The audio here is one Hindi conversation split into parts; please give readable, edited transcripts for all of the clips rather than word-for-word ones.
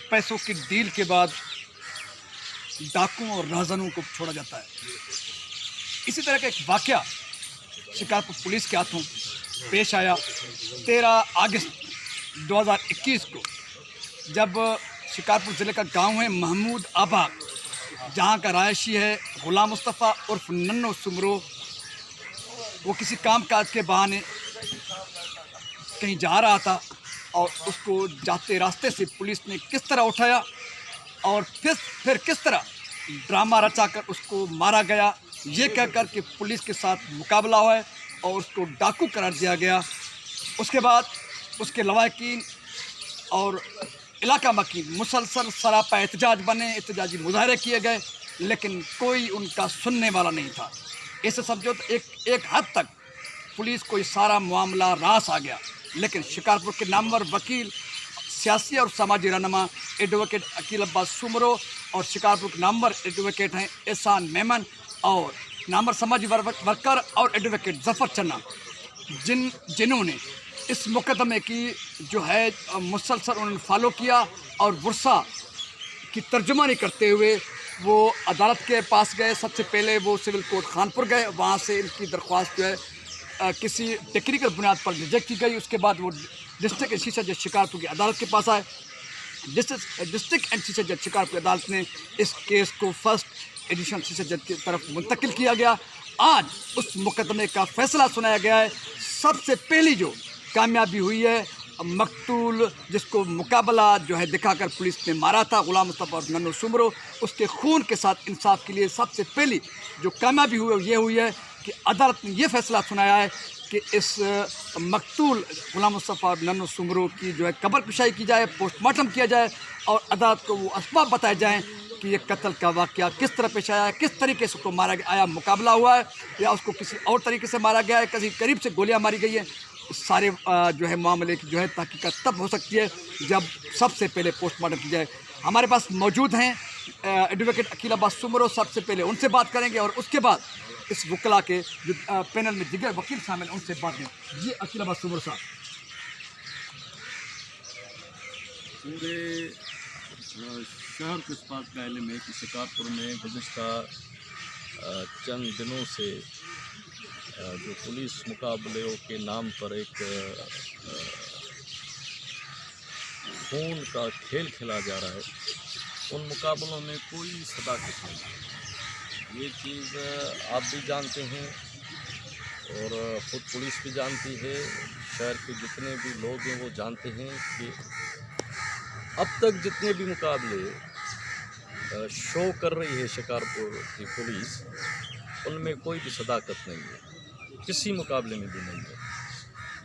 पैसों की डील के बाद डाकुओं और राहजनों को छोड़ा जाता है। इसी तरह का एक वाकया शिकारपुर पुलिस के हाथों पेश आया 13 अगस्त 2021 को, जब शिकारपुर ज़िले का गांव है महमूद आबाद, जहां का रहायशी है गुलाम मुस्तफ़ा उर्फ नन्नो सुमरो। वो किसी काम काज के बहाने कहीं जा रहा था और उसको जाते रास्ते से पुलिस ने किस तरह उठाया और फिर किस तरह ड्रामा रचाकर उसको मारा गया, ये कहकर कि पुलिस के साथ मुकाबला हुआ है और उसको डाकू करार दिया गया। उसके बाद उसके लवाकिन और इलाका मकीन मुसलसल सरापा एहतजाज बने, एहतजाजी मुजाहरे किए गए, लेकिन कोई उनका सुनने वाला नहीं था। इससे समझो तो एक हद तक पुलिस को ये सारा मामला रास आ गया। लेकिन शिकारपुर के नामवर वकील, सियासी और समाजी रहनुमा एडवोकेट अकील अब्बास सुमरो और शिकारपुर के नामवर एडवोकेट हैं एहसान मेमन और नामवर समाजी वर्कर और एडवोकेट जफर चन्ना, जिन्होंने इस मुकदमे की जो है मुसलसल उन्होंने फॉलो किया और वर्षा की तर्जुमानी करते हुए वो अदालत के पास गए। सबसे पहले वो सिविल कोर्ट खानपुर गए, वहाँ से इनकी दरख्वास्त जो है किसी टेक्निकल बुनियाद पर रिजेक्ट की गई। उसके बाद वो डिस्ट्रिक्ट एंड सेशन जज शिकारपुर की अदालत के पास आए। डिस्ट्रिक्ट एंड सेशन जज शिकारपुर अदालत ने इस केस को फर्स्ट एडिशनल सेशन जज की तरफ मुंतकिल किया गया। आज उस मुकदमे का फैसला सुनाया गया है। सबसे पहली जो कामयाबी हुई है, मकतूल जिसको मुकाबला जो है दिखाकर पुलिस ने मारा था गुलाम मुस्तफ़ा और नन्नो सुमरो, उसके खून के साथ इंसाफ के लिए सबसे पहली जो कामयाबी हुई ये हुई है कि अदालत ने ये फैसला सुनाया है कि इस मकतूल गुलाम मुस्तफ़ा और नन्नो सुमरो की जो है कब्र कुशाई की जाए, पोस्टमार्टम किया जाए और अदालत को वो असबाब बताए जाएँ कि ये कत्ल का वाक़या किस तरह पेश आया है, किस तरीके से उसको मारा गया, आया मुकाबला हुआ है या उसको किसी और तरीके से मारा गया है, किसी करीब से गोलियां मारी गई हैं। सारे जो है मामले की जो है तहकीकात तब हो सकती है जब सबसे पहले पोस्टमार्टम की जाए। हमारे पास मौजूद हैं एडवोकेट अकील अब्बास सुमरो, सबसे पहले उनसे बात करेंगे और उसके बाद इस वकला के जो पैनल में दिगर वकील शामिल उनसे बात करें। जी अकील अब्बास सुमरो साहब। पूरे शहर को इस बात का इल्म है कि शिकारपुर में गुज़िश्ता चंद दिनों से जो पुलिस मुकाबलों के नाम पर एक खून का खेल खेला जा रहा है, उन मुकाबलों में कोई सदाकत नहीं। ये चीज़ आप भी जानते हैं और ख़ुद पुलिस भी जानती है, शहर के जितने भी लोग हैं वो जानते हैं कि अब तक जितने भी मुकाबले शो कर रही है शिकारपुर की पुलिस, उनमें कोई भी सदाकत नहीं है, किसी मुकाबले में भी नहीं है।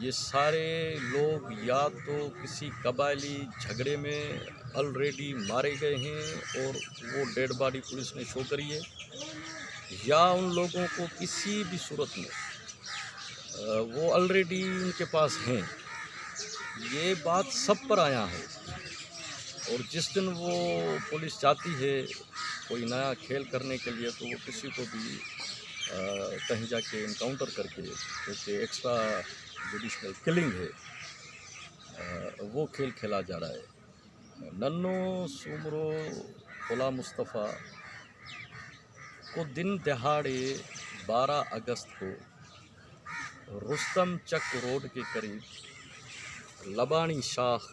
ये सारे लोग या तो किसी कबायली झगड़े में ऑलरेडी मारे गए हैं और वो डेड बॉडी पुलिस ने शो करी है, या उन लोगों को किसी भी सूरत में वो ऑलरेडी उनके पास हैं। ये बात सब पर आया है और जिस दिन वो पुलिस चाहती है कोई नया खेल करने के लिए तो वो किसी को भी कहीं जाके इनकाउंटर करके, क्योंकि एक्स्ट्रा जुडिशनल किलिंग है, वो खेल खेला जा रहा है। नन्नो सुमरो गुलाम मुस्तफ़ा को दिन दहाड़े 12 अगस्त को रुस्तम चक रोड के करीब लबानी शाख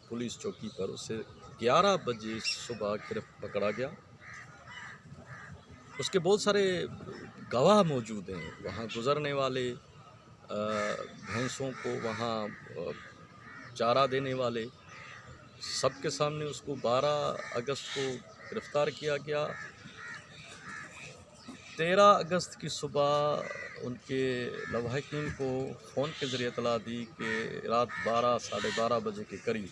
पुलिस चौकी पर उसे 11 बजे सुबह पकड़ा गया। उसके बहुत सारे गवाह मौजूद हैं, वहाँ गुज़रने वाले, भैंसों को वहाँ चारा देने वाले, सबके सामने उसको 12 अगस्त को गिरफ़्तार किया गया। 13 अगस्त की सुबह उनके लवाहिकीन को फ़ोन के ज़रिए इत्तला दी कि रात 12 साढ़े 12 बजे के करीब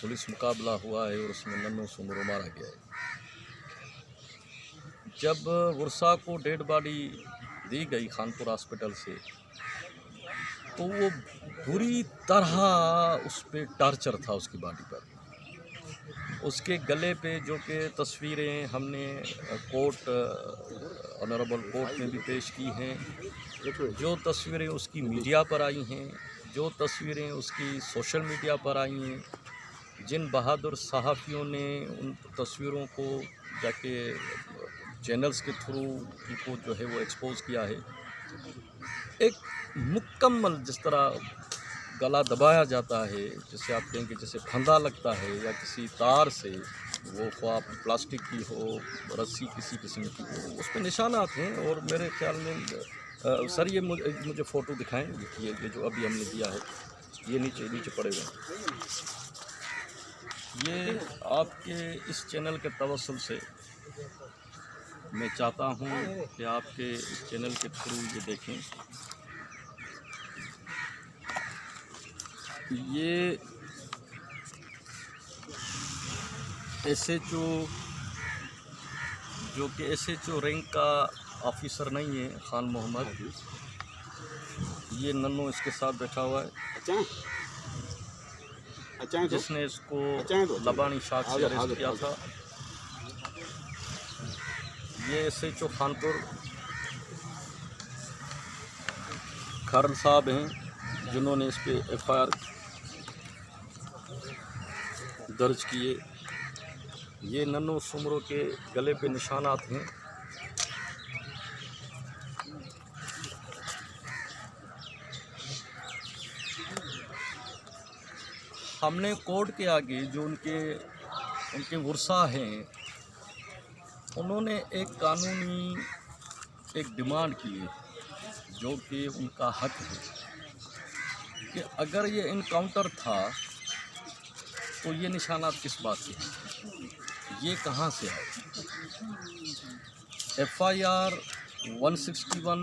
पुलिस मुकाबला हुआ है और उसमें नन्नो सुमरो मारा गया है। जब वर्षा को डेड बॉडी दी गई खानपुर हॉस्पिटल से, तो वो बुरी तरह उस पर टॉर्चर था उसकी बॉडी पर। उसके गले पे जो कि तस्वीरें हमने कोर्ट ऑनरेबल कोर्ट में भी पेश की हैं, जो तस्वीरें उसकी मीडिया पर आई हैं, जो तस्वीरें उसकी सोशल मीडिया पर आई हैं, जिन बहादुर सहाफ़ियों ने उन तस्वीरों को जाके चैनल्स के थ्रू उनको जो है वो एक्सपोज़ किया है, एक मुकम्मल जिस तरह गला दबाया जाता है, जिसे आप कहेंगे जैसे फंदा लगता है या किसी तार से, वो ख्वाह प्लास्टिक की हो, रस्सी किसी किस्म की हो, उस पे निशानात हैं। और मेरे ख्याल में सर ये मुझे फ़ोटो दिखाएं, ये जो अभी हमने दिया है, ये नीचे नीचे पड़े हुए हैं। ये आपके इस चैनल के तवस्सुल से मैं चाहता हूँ कि आपके इस चैनल के थ्रू ये देखें। ये SHO जो कि SHO रैंक का ऑफिसर नहीं है, खान मोहम्मद, ये नन्नू इसके साथ बैठा हुआ है, जिसने इसको लबानी शाख से अरेस्ट किया था। ये SHO खानपुर खरल साहब हैं, जिन्होंने इस पे FIR दर्ज किए। ये नन्नू सुमरों के गले पे निशानात हैं। हमने कोर्ट के आगे जो उनके वर्सा हैं, उन्होंने एक कानूनी एक डिमांड की है, जो कि उनका हक है, कि अगर ये इनकाउंटर था तो ये निशानात किस बात के हैं, ये कहाँ से आए। FIR 161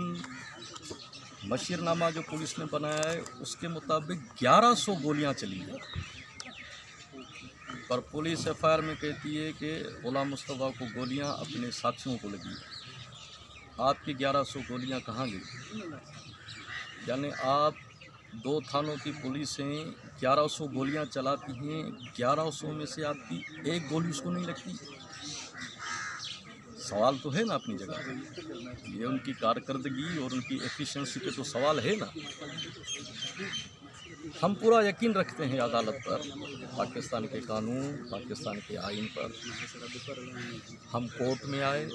मशीरनामा जो पुलिस ने बनाया है, उसके मुताबिक 1100 गोलियां चली हैं, पर पुलिस FIR में कहती है कि गुलाम मुस्तफ़ा को गोलियां अपने साथियों को लगी। आपकी 1100 गोलियां कहाँ गई? यानी आप 2 थानों की पुलिस हैं, 1100 गोलियां चलाती हैं, 1100 में से आपकी एक गोली उसको नहीं लगती। सवाल तो है ना अपनी जगह, ये उनकी कारकर्दगी और उनकी एफिशिएंसी पे तो सवाल है ना। हम पूरा यकीन रखते हैं अदालत पर, पाकिस्तान के कानून, पाकिस्तान के आइन पर। हम कोर्ट में आए,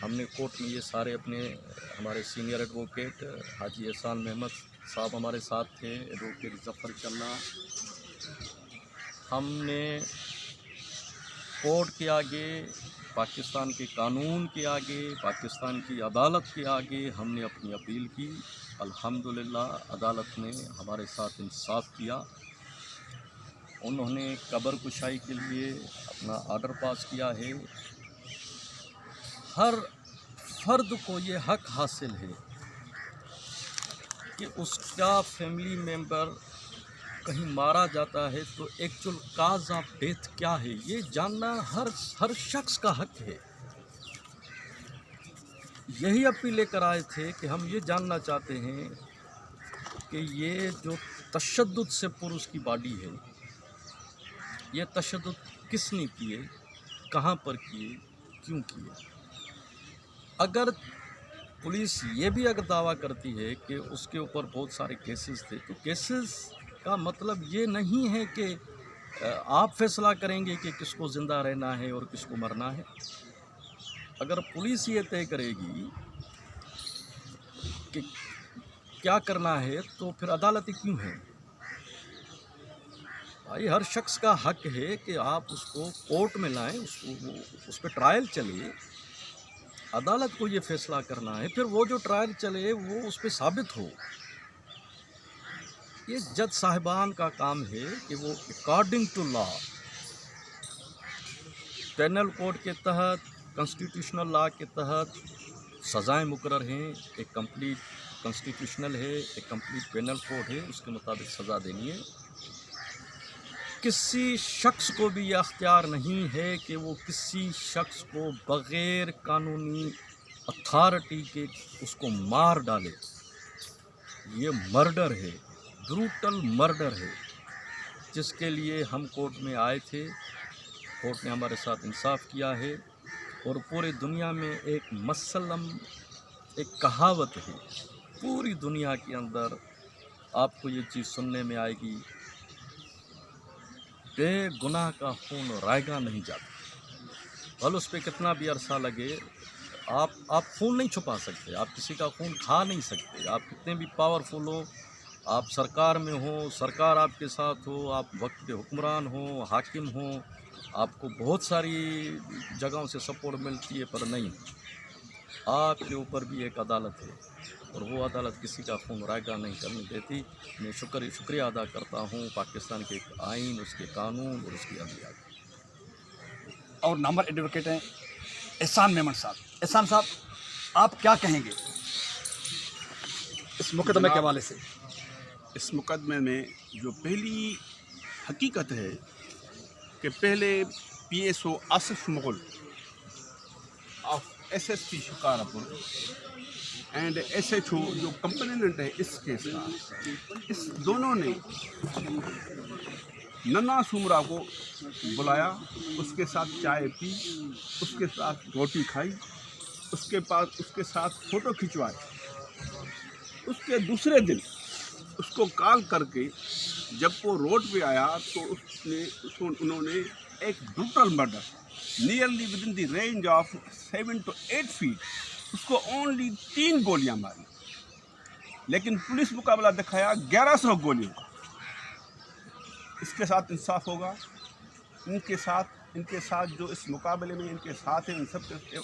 हमने कोर्ट में ये सारे हमारे सीनियर एडवोकेट हाजी एहसान महमद साहब हमारे साथ थे, एडवोकेट जफ़र चन्ना। हमने कोर्ट के आगे, पाकिस्तान के कानून के आगे, पाकिस्तान की अदालत के आगे हमने अपनी अपील की। अल्हम्दुलिल्लाह अदालत ने हमारे साथ इंसाफ किया। उन्होंने कब्र कुशाई के लिए अपना आर्डर पास किया है। हर फर्द को ये हक हासिल है कि उसका फैमिली मेंबर कहीं मारा जाता है तो एक्चुअल काज ऑफ डेथ क्या है, ये जानना हर शख्स का हक है। यही अपील लेकर आए थे कि हम ये जानना चाहते हैं कि ये जो तशद्दुद से पुरुष की बॉडी है, ये तशद्दुद किसने किए, कहाँ पर किए, क्यों किए। अगर पुलिस ये भी अगर दावा करती है कि उसके ऊपर बहुत सारे केसेस थे, तो केसेस का मतलब ये नहीं है कि आप फैसला करेंगे कि किसको ज़िंदा रहना है और किसको मरना है। अगर पुलिस ये तय करेगी कि क्या करना है, तो फिर अदालतें क्यों हैं? भाई हर शख्स का हक है कि आप उसको कोर्ट में लाएं, उस पर ट्रायल चले, अदालत को ये फैसला करना है। फिर वो जो ट्रायल चले वो उस पर साबित हो। ये जज साहिबान का काम है कि वो according to law, penal code के तहत, कॉन्स्टिट्यूशनल लॉ के तहत सज़ाएं मुकर्रर हैं। एक कंप्लीट कॉन्स्टिट्यूशनल है, एक कंप्लीट पेनल कोड है, उसके मुताबिक सज़ा देनी है। किसी शख्स को भी यह अख्तियार नहीं है कि वो किसी शख्स को बग़ैर कानूनी अथॉरिटी के उसको मार डाले। ये मर्डर है, ब्रूटल मर्डर है, जिसके लिए हम कोर्ट में आए थे। कोर्ट ने हमारे साथ इंसाफ किया है। और पूरी दुनिया में एक मसलम, एक कहावत है, पूरी दुनिया के अंदर आपको ये चीज़ सुनने में आएगी बेगुनाह का खून रायगा नहीं जाता। भले उस पर कितना भी अरसा लगे, आप खून नहीं छुपा सकते, आप किसी का खून खा नहीं सकते। आप कितने भी पावरफुल हो, आप सरकार में हो, सरकार आपके साथ हो, आप वक्त के हुक्मरान हो, हाकिम हो, आपको बहुत सारी जगहों से सपोर्ट मिलती है, पर नहीं, आपके ऊपर भी एक अदालत है और वो अदालत किसी का खून रायगा नहीं करने देती। मैं शुक्रिया अदा करता हूँ पाकिस्तान के आइन, उसके कानून और उसकी अदलिया का। और नंबर एडवोकेट हैं एहसान मेमन साहब। एहसान साहब, आप क्या कहेंगे इस मुकदमे के हवाले से? इस मुकदमे में जो पहली हकीकत है कि पहले PSO Asif Mughal of SSP Shikarpur and SHO जो कंप्लेनेंट है इस केस का, इस दोनों ने नन्ना सुमरा को बुलाया, उसके साथ चाय पी, उसके साथ रोटी खाई, उसके साथ फ़ोटो खिंचवाए। उसके दूसरे दिन उसको कॉल करके जब वो रोड पे आया तो उन्होंने एक brutal murder nearly with in the range of 7 to 8 feet उसको ओनली 3 गोलियां मारी, लेकिन पुलिस मुकाबला दिखाया 1100 गोलियों का। इसके साथ इंसाफ होगा। इनके साथ जो इस मुकाबले में इनके साथ हैं, इन सब के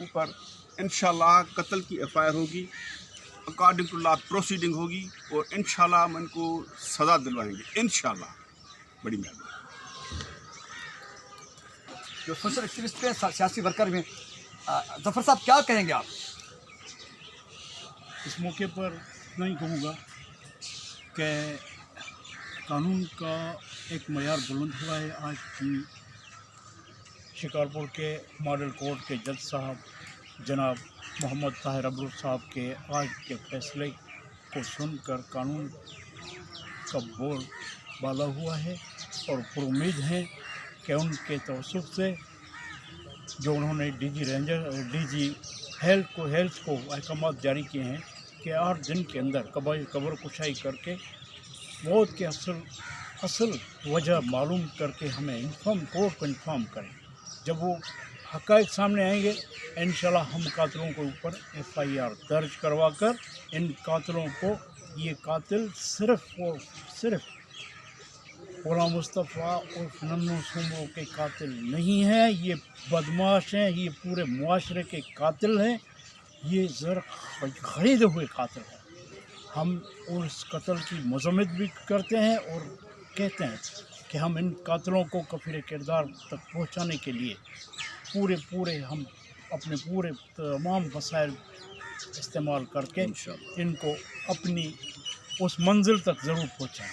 ऊपर इंशाल्लाह कत्ल की FIR होगी, अकॉर्डिंग टू लॉ प्रोसीडिंग होगी और इंशाल्लाह हम इनको सज़ा दिलवाएंगे इंशाल्लाह। बड़ी मेहरबानी। जो सोशल एक्टिविस्ट हैं, सियासी वर्कर में, जफर साहब क्या कहेंगे आप? इस मौके पर इतना ही कहूँगा कि कानून का एक मयार बुलंद हुआ है। आज की शिकारपुर के मॉडल कोर्ट के जज साहब जनाब मोहम्मद ताहिर अब्रुल साहब के आज के फैसले को सुनकर कानून का बोल बाला हुआ है और पुरुम्मीद हैं कि उनके तवस्सुत से जो उन्होंने DG हेल्थ को अहकामात जारी किए हैं कि 8 दिन के अंदर कब्र कुशाई करके मौत के असल वजह मालूम करके हमें कोर्ट को इन्फॉर्म करें। जब वो हक़ाइक़ सामने आएंगे इंशाल्लाह हम कातिलों के ऊपर FIR दर्ज करवा कर इन कातिलों को, ये कातिल सिर्फ गुलाम मुस्तफ़ा और नन्नो सुमरो के कातिल नहीं हैं, ये बदमाश हैं, ये पूरे मुआशरे के कातिल हैं, ये ज़र खरीदे हुए कातिल हैं। हम उस कत्ल की मज़म्मत भी करते हैं और कहते हैं कि हम इन कातिलों को कफ़ीर किरदार तक पहुंचाने के लिए पूरे हम अपने पूरे तमाम वसाइल इस्तेमाल करके इनको अपनी उस मंजिल तक ज़रूर पहुंचाएं।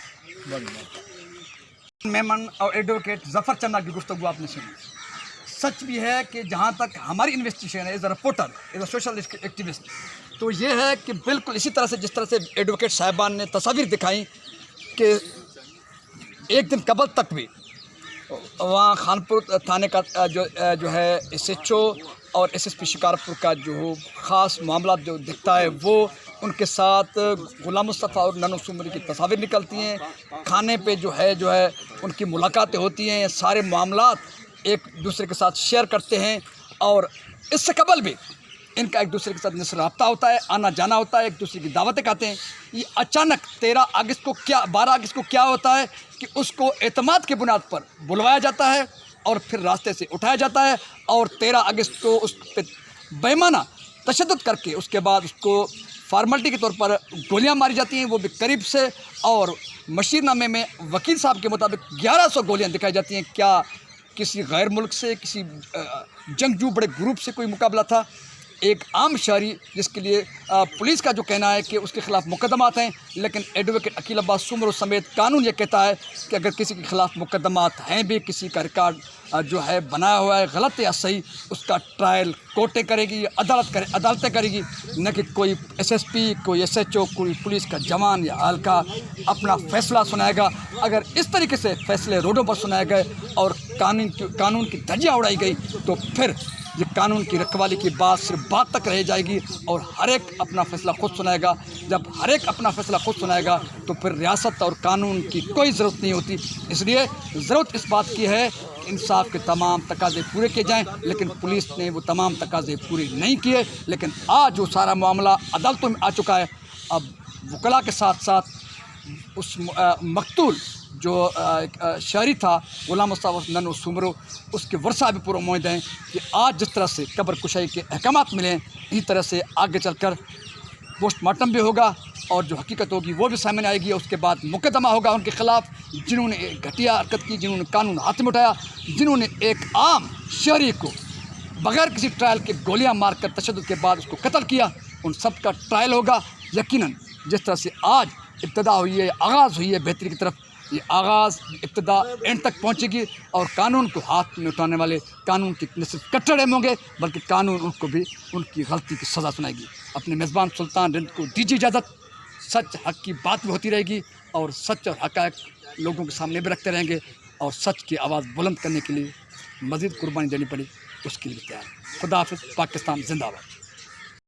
बड़ी बात। मेमन और एडवोकेट जफर चन्ना की गुफ्तगू आपने सुनी। सच भी है कि जहाँ तक हमारी इन्वेस्टिगेशन है as a reporter, as a social activist, तो ये है कि बिल्कुल इसी तरह से जिस तरह से एडवोकेट साहिबान ने तस्वीर दिखाई कि एक दिन कबल तक भी वहाँ खानपुर थाने का जो है SHO और SSP शिकारपुर का जो ख़ास मामला जो दिखता है वो उनके साथ गुलाम मुस्तफ़ा और नन्नो सुमरी की तस्वीर निकलती हैं। खाने पे जो है उनकी मुलाकातें होती हैं, सारे मामलात एक दूसरे के साथ शेयर करते हैं और इससे कबल भी इनका एक दूसरे के साथ निस्र रब्ता होता है, आना जाना होता है, एक दूसरे की दावतें खाते हैं। ये अचानक 12 अगस्त को क्या होता है कि उसको एतमाद की बुनियाद पर बुलवाया जाता है और फिर रास्ते से उठाया जाता है और 13 अगस्त को उस पर बेईमाना तशद्दुद करके उसके बाद उसको फार्मलिटी के तौर पर गोलियां मारी जाती हैं, वो भी करीब से। और मशीरनामे में वकील साहब के मुताबिक 1100 गोलियां दिखाई जाती हैं। क्या किसी गैर मुल्क से, किसी जंगजू बड़े ग्रुप से कोई मुकाबला था? एक आम शहरी जिसके लिए पुलिस का जो कहना है कि उसके ख़िलाफ़ मुकदमात हैं, लेकिन एडवोकेट अकील अब्बास सुमरो समेत कानून ये कहता है कि अगर किसी के ख़िलाफ़ मुकदमात हैं भी, किसी का रिकॉर्ड जो है बनाया हुआ है गलत या सही, उसका ट्रायल कोर्टें करेगी, अदालतें करेगी, न कि कोई SSP, कोई SHO, कोई पुलिस का जवान या हल्का अपना फ़ैसला सुनाएगा। अगर इस तरीके से फ़ैसले रोडों पर सुनाए गए और कानून की धज्जियाँ उड़ाई गई तो फिर ये कानून की रखवाली की बात सिर्फ बात तक रह जाएगी और हर एक अपना फ़ैसला खुद सुनाएगा। जब हर एक अपना फ़ैसला खुद सुनाएगा तो फिर रियासत और कानून की कोई ज़रूरत नहीं होती। इसलिए ज़रूरत इस बात की है इंसाफ के तमाम तकाज़े पूरे किए जाएं, लेकिन पुलिस ने वो तमाम तकाज़े पूरे नहीं किए। लेकिन आज वो सारा मामला अदालतों में आ चुका है। अब वकला के साथ साथ उस मकतूल जो शहरी था गुलाम मुस्तफ़ा नन्नू सुमरो, उसके वर्षा भी पूरा उम्मीद हैं कि आज जिस तरह से कब्र कुशाई के अहकामात मिले हैं, इसी तरह से आगे चलकर पोस्टमार्टम भी होगा और जो हकीकत होगी वो भी सामने आएगी। और उसके बाद मुकदमा होगा उनके ख़िलाफ़ जिन्होंने एक घटिया हरकत की, जिन्होंने कानून हाथ में उठाया, जिन्होंने एक आम शहरी को बग़ैर किसी ट्रायल के गोलियां मारकर तशद्दुद के बाद उसको कत्ल किया। उन सब का ट्रायल होगा। यकीनन जिस तरह से आज इब्तदा हुई है, आगाज़ हुई है बेहतरी की तरफ, ये आगाज़ इब्तदा एंड तक पहुंचेगी और कानून को हाथ में उठाने वाले कानून के न सिर्फ कट्टर होंगे बल्कि कानून उनको भी उनकी गलती की सज़ा सुनाएगी। अपने मेज़बान सुल्तान रिंद को दीजिए इजाज़त। सच हक़ की बात भी होती रहेगी और सच और हक़ाइक़ लोगों के सामने भी रखते रहेंगे और सच की आवाज़ बुलंद करने के लिए मज़ीद कुर्बानी देनी पड़ी उसके लिए तैयार। खुदा हाफ़िज़। पाकिस्तान जिंदाबाद।